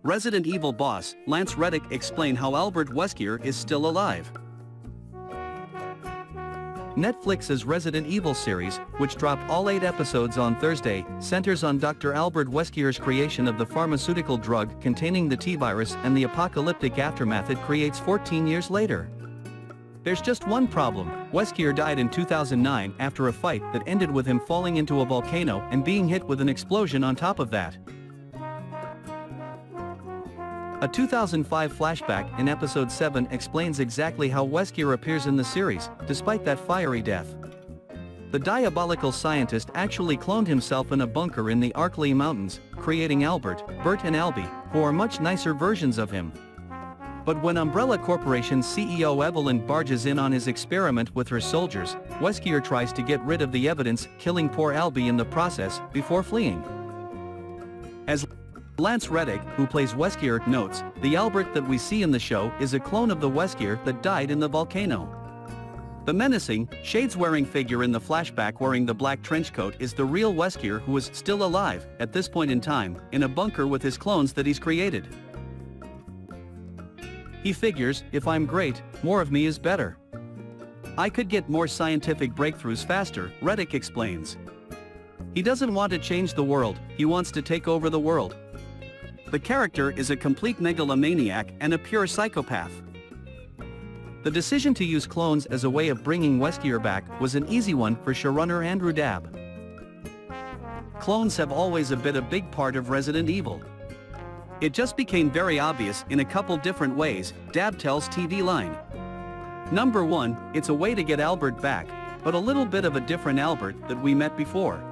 Resident Evil boss, Lance Reddick explain how Albert Wesker is still alive. Netflix's Resident Evil series, which dropped all 8 episodes on Thursday, centers on Dr. Albert Wesker's creation of the pharmaceutical drug containing the T-virus and the apocalyptic aftermath it creates 14 years later. There's just one problem: Wesker died in 2009 after a fight that ended with him falling into a volcano and being hit with an explosion on top of that. A 2005 flashback in Episode 7 explains exactly how Wesker appears in the series, despite that fiery death. The diabolical scientist actually cloned himself in a bunker in the Arklay Mountains, creating Albert, Bert and Albie, who are much nicer versions of him. But when Umbrella Corporation's CEO Evelyn barges in on his experiment with her soldiers, Wesker tries to get rid of the evidence, killing poor Albie in the process, before fleeing. As Lance Reddick, who plays Wesker, notes, the Albert that we see in the show is a clone of the Wesker that died in the volcano. The menacing, shades-wearing figure in the flashback wearing the black trench coat is the real Wesker, who is still alive, at this point in time, in a bunker with his clones that he's created. He figures, if I'm great, more of me is better. I could get more scientific breakthroughs faster, Reddick explains. He doesn't want to change the world, he wants to take over the world. The character is a complete megalomaniac and a pure psychopath. The decision to use clones as a way of bringing Wesker back was an easy one for showrunner Andrew Dabb. Clones have always been a big part of Resident Evil. It just became very obvious in a couple different ways, Dabb tells TV Line. Number 1, it's a way to get Albert back, but a little bit of a different Albert that we met before.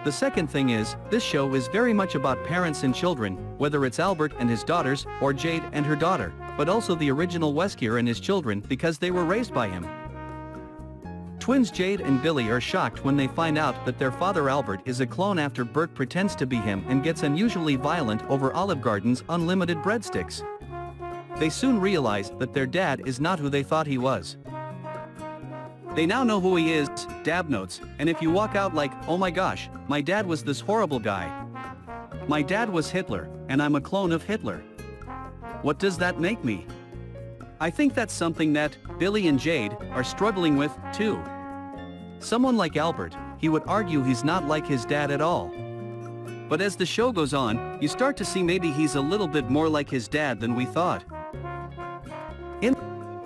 The second thing is, this show is very much about parents and children, whether it's Albert and his daughters, or Jade and her daughter, but also the original Wesker and his children because they were raised by him. Twins Jade and Billy are shocked when they find out that their father Albert is a clone after Bert pretends to be him and gets unusually violent over Olive Garden's unlimited breadsticks. They soon realize that their dad is not who they thought he was. They now know who he is, Dabb notes, and if you walk out like, oh my gosh, my dad was this horrible guy. My dad was Hitler, and I'm a clone of Hitler. What does that make me? I think that's something that Billy and Jade are struggling with, too. Someone like Albert, he would argue he's not like his dad at all. But as the show goes on, you start to see maybe he's a little bit more like his dad than we thought. In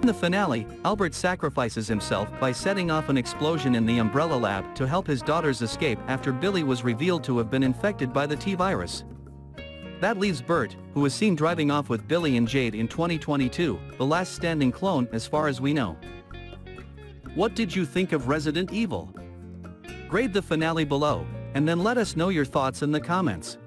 the finale, Albert sacrifices himself by setting off an explosion in the Umbrella Lab to help his daughters escape after Billy was revealed to have been infected by the T-virus. That leaves Bert, who was seen driving off with Billy and Jade in 2022, the last standing clone as far as we know. What did you think of Resident Evil? Grade the finale below, and then let us know your thoughts in the comments.